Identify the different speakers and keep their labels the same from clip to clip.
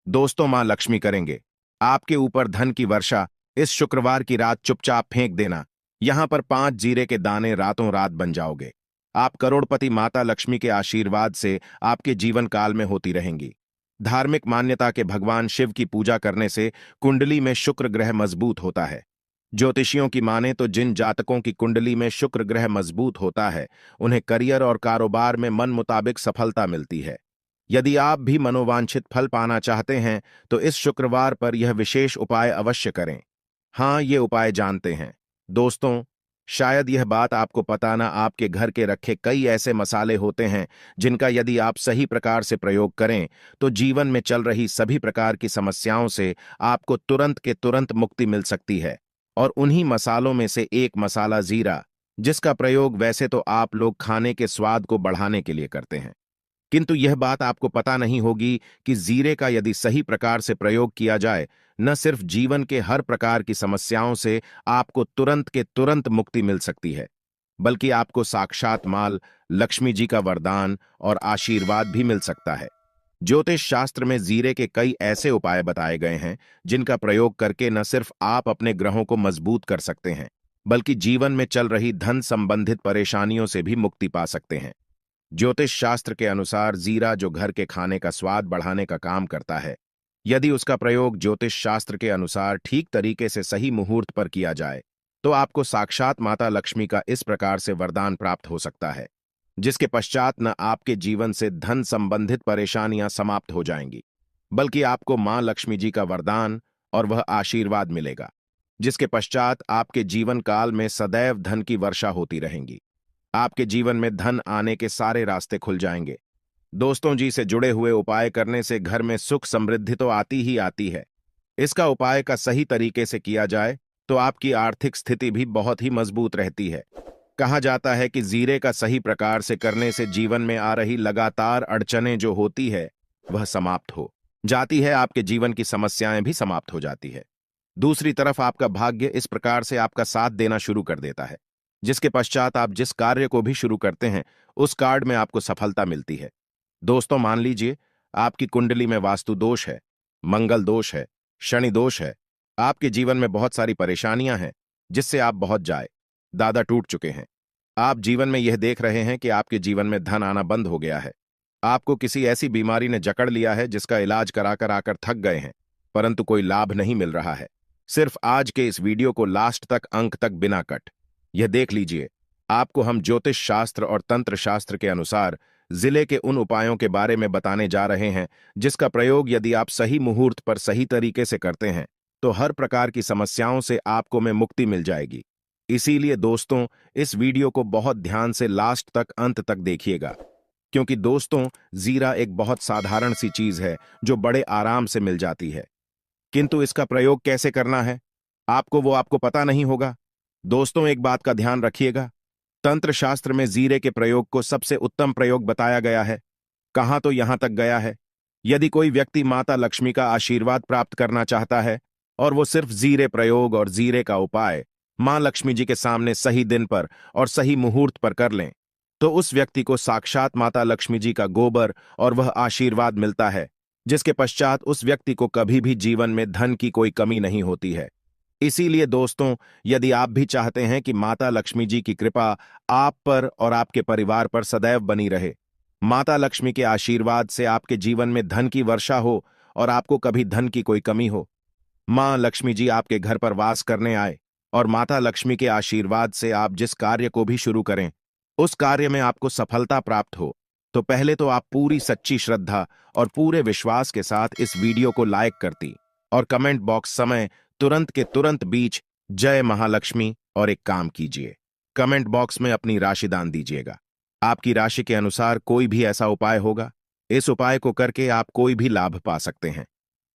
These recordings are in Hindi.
Speaker 1: दोस्तों, मां लक्ष्मी करेंगे आपके ऊपर धन की वर्षा। इस शुक्रवार की रात चुपचाप फेंक देना। यहां पर 5 जीरे के दाने रातों रात बन जाओगे। आप करोड़पति। माता लक्ष्मी के आशीर्वाद से आपके जीवन काल में होती रहेंगी। धार्मिक मान्यता के भगवान शिव की पूजा करने से कुंडली में शुक्र ग्रह मजबूत होता है। ज्योतिषियों की माने तो जिन जातकों की कुंडली में शुक्र ग्रह मजबूत होता है, उन्हें करियर और कारोबार में मन मुताबिक सफलता मिलती है। यदि आप भी मनोवांछित फल पाना चाहते हैं तो इस शुक्रवार पर यह विशेष उपाय अवश्य करें। हाँ, ये उपाय जानते हैं दोस्तों। शायद यह बात आपको पता ना, आपके घर के रखे कई ऐसे मसाले होते हैं जिनका यदि आप सही प्रकार से प्रयोग करें तो जीवन में चल रही सभी प्रकार की समस्याओं से आपको तुरंत के तुरंत मुक्ति मिल सकती है। और उन्हीं मसालों में से एक मसाला जीरा, जिसका प्रयोग वैसे तो आप लोग खाने के स्वाद को बढ़ाने के लिए करते हैं, किंतु यह बात आपको पता नहीं होगी कि जीरे का यदि सही प्रकार से प्रयोग किया जाए, न सिर्फ जीवन के हर प्रकार की समस्याओं से आपको तुरंत के तुरंत मुक्ति मिल सकती है, बल्कि आपको साक्षात माल लक्ष्मी जी का वरदान और आशीर्वाद भी मिल सकता है। ज्योतिष शास्त्र में जीरे के कई ऐसे उपाय बताए गए हैं जिनका प्रयोग करके न सिर्फ आप अपने ग्रहों को मजबूत कर सकते हैं, बल्कि जीवन में चल रही धन संबंधित परेशानियों से भी मुक्ति पा सकते हैं। ज्योतिष शास्त्र के अनुसार जीरा, जो घर के खाने का स्वाद बढ़ाने का काम करता है, यदि उसका प्रयोग ज्योतिष शास्त्र के अनुसार ठीक तरीके से सही मुहूर्त पर किया जाए तो आपको साक्षात माता लक्ष्मी का इस प्रकार से वरदान प्राप्त हो सकता है, जिसके पश्चात न आपके जीवन से धन संबंधित परेशानियां समाप्त हो जाएंगी, बल्कि आपको मां लक्ष्मी जी का वरदान और वह आशीर्वाद मिलेगा, जिसके पश्चात आपके जीवन काल में सदैव धन की वर्षा होती रहेंगी। आपके जीवन में धन आने के सारे रास्ते खुल जाएंगे। दोस्तों जी, से जुड़े हुए उपाय करने से घर में सुख समृद्धि तो आती ही आती है। इसका उपाय का सही तरीके से किया जाए तो आपकी आर्थिक स्थिति भी बहुत ही मजबूत रहती है। कहा जाता है कि जीरे का सही प्रकार से करने से जीवन में आ रही लगातार अड़चनें जो होती है वह समाप्त हो जाती है, आपके जीवन की समस्याएं भी समाप्त हो जाती है। दूसरी तरफ आपका भाग्य इस प्रकार से आपका साथ देना शुरू कर देता है, जिसके पश्चात आप जिस कार्य को भी शुरू करते हैं उस कार्य में आपको सफलता मिलती है। दोस्तों, मान लीजिए आपकी कुंडली में वास्तु दोष है, मंगल दोष है, शनि दोष है, आपके जीवन में बहुत सारी परेशानियां हैं जिससे आप बहुत जाए दादा टूट चुके हैं। आप जीवन में यह देख रहे हैं कि आपके जीवन में धन आना बंद हो गया है। आपको किसी ऐसी बीमारी ने जकड़ लिया है जिसका इलाज कराकर आकर थक गए हैं, परंतु कोई लाभ नहीं मिल रहा है। सिर्फ आज के इस वीडियो को लास्ट तक, अंक तक बिना कट यह देख लीजिए। आपको हम ज्योतिष शास्त्र और तंत्र शास्त्र के अनुसार जिले के उन उपायों के बारे में बताने जा रहे हैं जिसका प्रयोग यदि आप सही मुहूर्त पर सही तरीके से करते हैं तो हर प्रकार की समस्याओं से आपको में मुक्ति मिल जाएगी। इसीलिए दोस्तों, इस वीडियो को बहुत ध्यान से लास्ट तक, अंत तक देखिएगा, क्योंकि दोस्तों, जीरा एक बहुत साधारण सी चीज है जो बड़े आराम से मिल जाती है, किंतु इसका प्रयोग कैसे करना है आपको पता नहीं होगा। दोस्तों, एक बात का ध्यान रखिएगा, तंत्र शास्त्र में जीरे के प्रयोग को सबसे उत्तम प्रयोग बताया गया है। कहां तो यहां तक गया है, यदि कोई व्यक्ति माता लक्ष्मी का आशीर्वाद प्राप्त करना चाहता है और वो सिर्फ जीरे प्रयोग और जीरे का उपाय मां लक्ष्मी जी के सामने सही दिन पर और सही मुहूर्त पर कर लें तो उस व्यक्ति को साक्षात माता लक्ष्मी जी का गोबर और वह आशीर्वाद मिलता है, जिसके पश्चात उस व्यक्ति को कभी भी जीवन में धन की कोई कमी नहीं होती है। इसीलिए दोस्तों, यदि आप भी चाहते हैं कि माता लक्ष्मी जी की कृपा आप पर और आपके परिवार पर सदैव बनी रहे, माता लक्ष्मी के आशीर्वाद से आपके जीवन में धन की वर्षा हो और आपको कभी धन की कोई कमी हो, मां लक्ष्मी जी आपके घर पर वास करने आए और माता लक्ष्मी के आशीर्वाद से आप जिस कार्य को भी शुरू करें उस कार्य में आपको सफलता प्राप्त हो, तो पहले तो आप पूरी सच्ची श्रद्धा और पूरे विश्वास के साथ इस वीडियो को लाइक करती और कमेंट बॉक्स समय तुरंत के तुरंत बीच जय महालक्ष्मी और एक काम कीजिए, कमेंट बॉक्स में अपनी राशि दान दीजिएगा। आपकी राशि के अनुसार कोई भी ऐसा उपाय होगा, इस उपाय को करके आप कोई भी लाभ पा सकते हैं।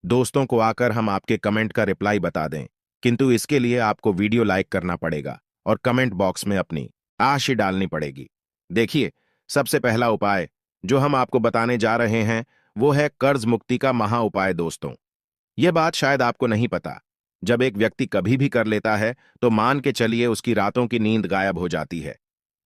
Speaker 1: दोस्तों को आकर हम आपके कमेंट का रिप्लाई बता दें, किंतु इसके लिए आपको वीडियो लाइक करना पड़ेगा और कमेंट बॉक्स में अपनी राशि डालनी पड़ेगी। देखिए, सबसे पहला उपाय जो हम आपको बताने जा रहे हैं वो है कर्ज मुक्ति का महा उपाय। दोस्तों, यह बात शायद आपको नहीं पता, जब एक व्यक्ति कभी भी कर लेता है तो मान के चलिए उसकी रातों की नींद गायब हो जाती है,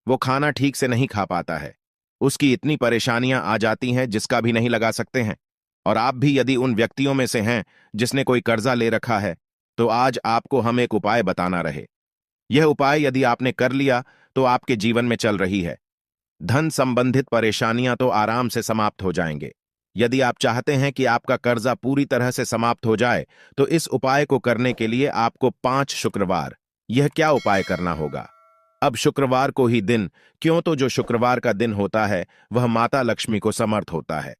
Speaker 1: वो खाना ठीक से नहीं खा पाता है, उसकी इतनी परेशानियां आ जाती हैं जिसका भी नहीं लगा सकते हैं। और आप भी यदि उन व्यक्तियों में से हैं जिसने कोई कर्जा ले रखा है, तो आज आपको हम एक उपाय बताना रहे। यह उपाय यदि आपने कर लिया तो आपके जीवन में चल रही है धन संबंधित परेशानियां तो आराम से समाप्त हो जाएंगे। यदि आप चाहते हैं कि आपका कर्जा पूरी तरह से समाप्त हो जाए, तो इस उपाय को करने के लिए आपको 5 शुक्रवार यह क्या उपाय करना होगा। अब शुक्रवार को ही दिन, क्यों तो जो शुक्रवार का दिन होता है वह माता लक्ष्मी को समर्थ होता है।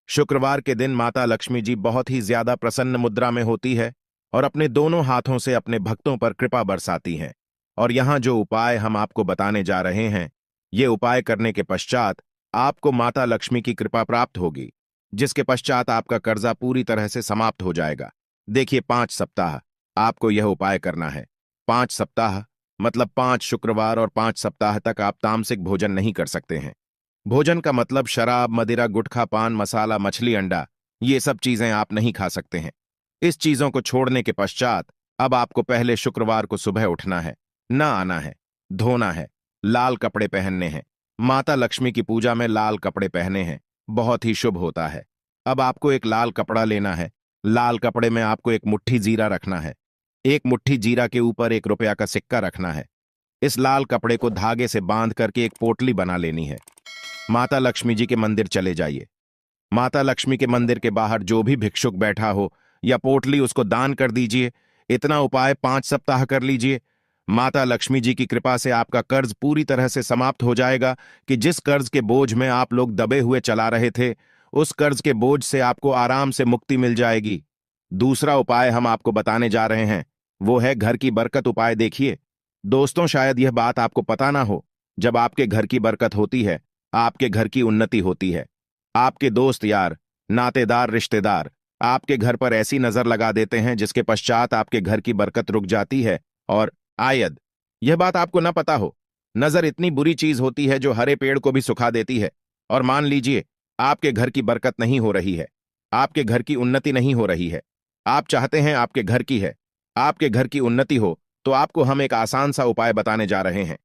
Speaker 1: शुक्रवार के दिन माता लक्ष्मी जी बहुत ही ज्यादा प्रसन्न मुद्रा में होती है और अपने दोनों हाथों से अपने भक्तों पर कृपा बरसाती हैं। और यहां जो उपाय हम आपको बताने जा रहे हैं, ये उपाय करने के पश्चात आपको माता लक्ष्मी की कृपा प्राप्त होगी, जिसके पश्चात आपका कर्जा पूरी तरह से समाप्त हो जाएगा। देखिए, 5 सप्ताह आपको यह उपाय करना है। 5 सप्ताह मतलब 5 शुक्रवार और 5 सप्ताह तक आप तामसिक भोजन नहीं कर सकते हैं। भोजन का मतलब शराब, मदिरा, गुटखा, पान मसाला, मछली, अंडा, ये सब चीजें आप नहीं खा सकते हैं। इस चीजों को छोड़ने के पश्चात अब आपको पहले शुक्रवार को सुबह उठना है, ना आना है, धोना है, लाल कपड़े पहनने हैं। माता लक्ष्मी की पूजा में लाल कपड़े पहने हैं, बहुत ही शुभ होता है। अब आपको एक लाल कपड़ा लेना है। लाल कपड़े में आपको एक मुट्ठी जीरा रखना है। एक मुट्ठी जीरा के ऊपर ₹1 का सिक्का रखना है। इस लाल कपड़े को धागे से बांध करके एक पोटली बना लेनी है। माता लक्ष्मी जी के मंदिर चले जाइए। माता लक्ष्मी के मंदिर के बाहर जो भी भिक्षुक बैठा हो या पोटली, उसको दान कर दीजिए। इतना उपाय 5 सप्ताह कर लीजिए। माता लक्ष्मी जी की कृपा से आपका कर्ज पूरी तरह से समाप्त हो जाएगा कि जिस कर्ज के बोझ में आप लोग दबे हुए चला रहे थे, उस कर्ज के बोझ से आपको आराम से मुक्ति मिल जाएगी। दूसरा उपाय हम आपको बताने जा रहे हैं, वो है घर की बरकत उपाय। देखिए दोस्तों, शायद यह बात आपको पता ना हो, जब आपके घर की बरकत होती है, आपके घर की उन्नति होती है। आपके दोस्त यार, नातेदार, रिश्तेदार आपके घर पर ऐसी नजर लगा देते हैं जिसके पश्चात आपके घर की बरकत रुक जाती है। और आयद यह बात आपको ना पता हो, नजर इतनी बुरी चीज होती है जो हरे पेड़ को भी सुखा देती है। और मान लीजिए आपके घर की बरकत नहीं हो रही है, आपके घर की उन्नति नहीं हो रही है, आप चाहते हैं आपके घर की है, आपके घर की उन्नति हो, तो आपको हम एक आसान सा उपाय बताने जा रहे हैं।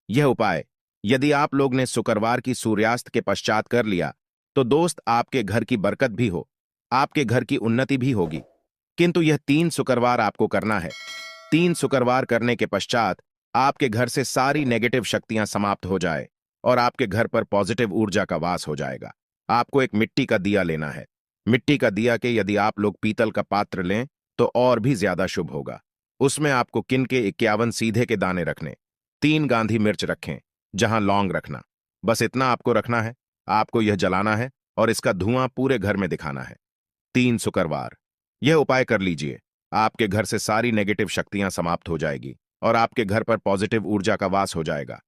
Speaker 1: यह उपाय यदि आप लोग ने शुक्रवार की सूर्यास्त के पश्चात कर लिया, तो दोस्त आपके घर की बरकत भी हो, आपके घर की उन्नति भी होगी। किंतु यह 3 शुक्रवार आपको करना है। 3 शुक्रवार करने के पश्चात आपके घर से सारी नेगेटिव शक्तियां समाप्त हो जाए और आपके घर पर पॉजिटिव ऊर्जा का वास हो जाएगा। आपको एक मिट्टी का दिया लेना है। मिट्टी का दिया के यदि आप लोग पीतल का पात्र लें तो और भी ज्यादा शुभ होगा। उसमें आपको किन के 51 सीधे के दाने रखने, 3 गांधी मिर्च रखें, जहां लौंग रखना। बस इतना आपको रखना है। आपको यह जलाना है और इसका धुआं पूरे घर में दिखाना है। 3 शुक्रवार यह उपाय कर लीजिए। आपके घर से सारी नेगेटिव शक्तियां समाप्त हो जाएगी और आपके घर पर पॉजिटिव ऊर्जा का वास हो जाएगा।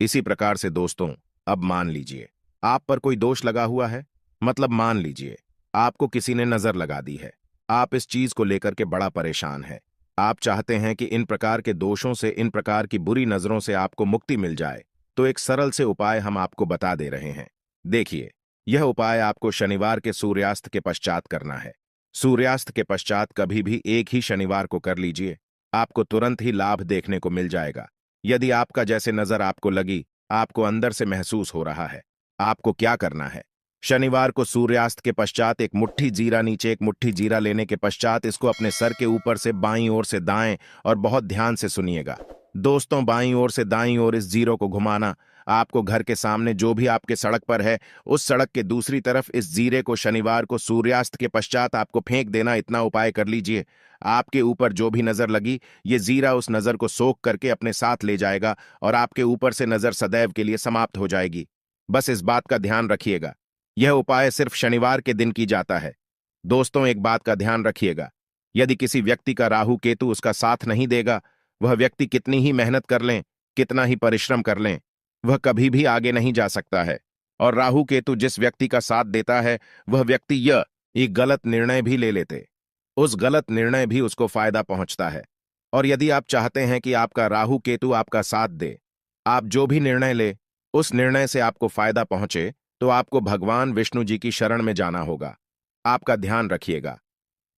Speaker 1: इसी प्रकार से दोस्तों, अब मान लीजिए आप पर कोई दोष लगा हुआ है, मतलब मान लीजिए आपको किसी ने नजर लगा दी है। आप इस चीज को लेकर के बड़ा परेशान है। आप चाहते हैं कि इन प्रकार के दोषों से, इन प्रकार की बुरी नजरों से आपको मुक्ति मिल जाए, तो एक सरल से उपाय हम आपको बता दे रहे हैं। देखिए, यह उपाय आपको शनिवार के सूर्यास्त के पश्चात करना है। सूर्यास्त के पश्चात कभी भी एक ही शनिवार को कर लीजिए, आपको तुरंत ही लाभ देखने को मिल जाएगा। यदि आपका जैसे नजर आपको लगी, आपको अंदर से महसूस हो रहा है, आपको क्या करना है? शनिवार को सूर्यास्त के पश्चात एक मुट्ठी जीरा, नीचे एक मुट्ठी जीरा लेने के पश्चात इसको अपने सर के ऊपर से बाईं ओर से दाएं, और बहुत ध्यान से सुनिएगा दोस्तों, बाईं ओर से दाईं ओर इस जीरो को घुमाना। आपको घर के सामने जो भी आपके सड़क पर है, उस सड़क के दूसरी तरफ इस जीरे को शनिवार को सूर्यास्त के पश्चात आपको फेंक देना। इतना उपाय कर लीजिए। आपके ऊपर जो भी नजर लगी, ये जीरा उस नजर को सोख करके अपने साथ ले जाएगा और आपके ऊपर से नजर सदैव के लिए समाप्त हो जाएगी। बस इस बात का ध्यान रखिएगा, यह उपाय सिर्फ शनिवार के दिन की जाता है। दोस्तों, एक बात का ध्यान रखिएगा, यदि किसी व्यक्ति का राहु केतु उसका साथ नहीं देगा, वह व्यक्ति कितनी ही मेहनत कर लें, कितना ही परिश्रम कर लें, वह कभी भी आगे नहीं जा सकता है। और राहु केतु जिस व्यक्ति का साथ देता है, वह व्यक्ति यह एक गलत निर्णय भी ले लेते, उस गलत निर्णय भी उसको फायदा पहुंचता है। और यदि आप चाहते हैं कि आपका राहु केतु आपका साथ दे, आप जो भी निर्णय ले उस निर्णय से आपको फायदा पहुंचे, तो आपको भगवान विष्णु जी की शरण में जाना होगा। आपका ध्यान रखिएगा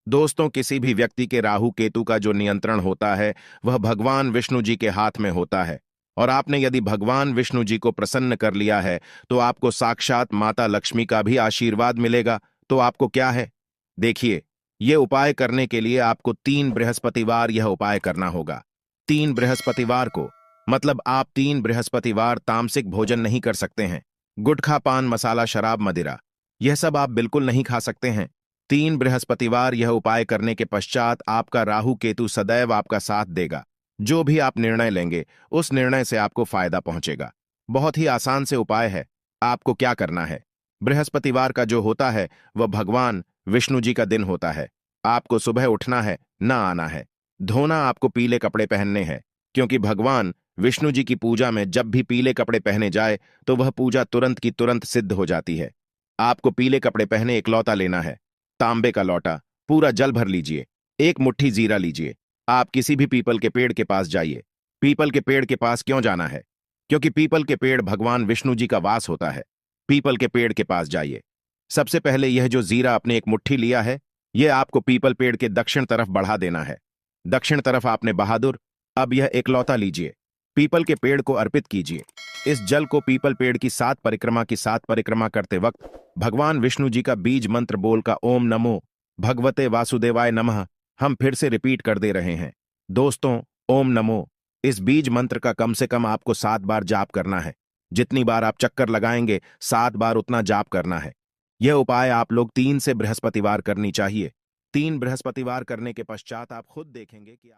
Speaker 1: दोस्तों, किसी भी व्यक्ति के राहु केतु का जो नियंत्रण होता है, वह भगवान विष्णु जी के हाथ में होता है। और आपने यदि भगवान विष्णु जी को प्रसन्न कर लिया है, तो आपको साक्षात माता लक्ष्मी का भी आशीर्वाद मिलेगा। तो आपको क्या है, देखिए, ये उपाय करने के लिए आपको 3 बृहस्पतिवार यह उपाय करना होगा। 3 बृहस्पतिवार को, मतलब आप 3 बृहस्पतिवार तामसिक भोजन नहीं कर सकते हैं। गुटखा, पान मसाला, शराब, मदिरा, यह सब आप बिल्कुल नहीं खा सकते हैं। 3 बृहस्पतिवार यह उपाय करने के पश्चात आपका राहु केतु सदैव आपका साथ देगा। जो भी आप निर्णय लेंगे उस निर्णय से आपको फायदा पहुंचेगा। बहुत ही आसान से उपाय है। आपको क्या करना है, बृहस्पतिवार का जो होता है वह भगवान विष्णु जी का दिन होता है। आपको सुबह उठना है, ना आना है। धोना, आपको पीले कपड़े पहनने हैं, क्योंकि भगवान विष्णु जी की पूजा में जब भी पीले कपड़े पहने जाए तो वह पूजा तुरंत की तुरंत सिद्ध हो जाती है। आपको पीले कपड़े पहने एक लौटा लेना है, तांबे का लौटा, पूरा जल भर लीजिए। एक मुट्ठी जीरा लीजिए। आप किसी भी पीपल के पेड़ के पास जाइए। पीपल के पेड़ के पास क्यों जाना है? क्योंकि पीपल के पेड़ भगवान विष्णु जी का वास होता है। पीपल के पेड़ के पास जाइए। सबसे पहले यह जो जीरा आपने एक मुट्ठी लिया है, यह आपको पीपल पेड़ के दक्षिण तरफ बढ़ा देना है। दक्षिण तरफ आपने बहादुर, अब यह एकलौता लीजिए, पीपल के पेड़ को अर्पित कीजिए। इस जल को पीपल पेड़ की 7 परिक्रमा करते वक्त भगवान विष्णु जी का बीज मंत्र बोल का ओम नमो भगवते वासुदेवाय नमः हम फिर से रिपीट कर दे रहे हैं। दोस्तों, ओम नमो, इस बीज मंत्र का कम से कम आपको 7 बार जाप करना है। जितनी बार आप चक्कर लगाएंगे 7 बार उतना जाप करना है। यह उपाय आप लोग 3 से बृहस्पतिवार करनी चाहिए। 3 बृहस्पतिवार करने के पश्चात आप खुद देखेंगे कि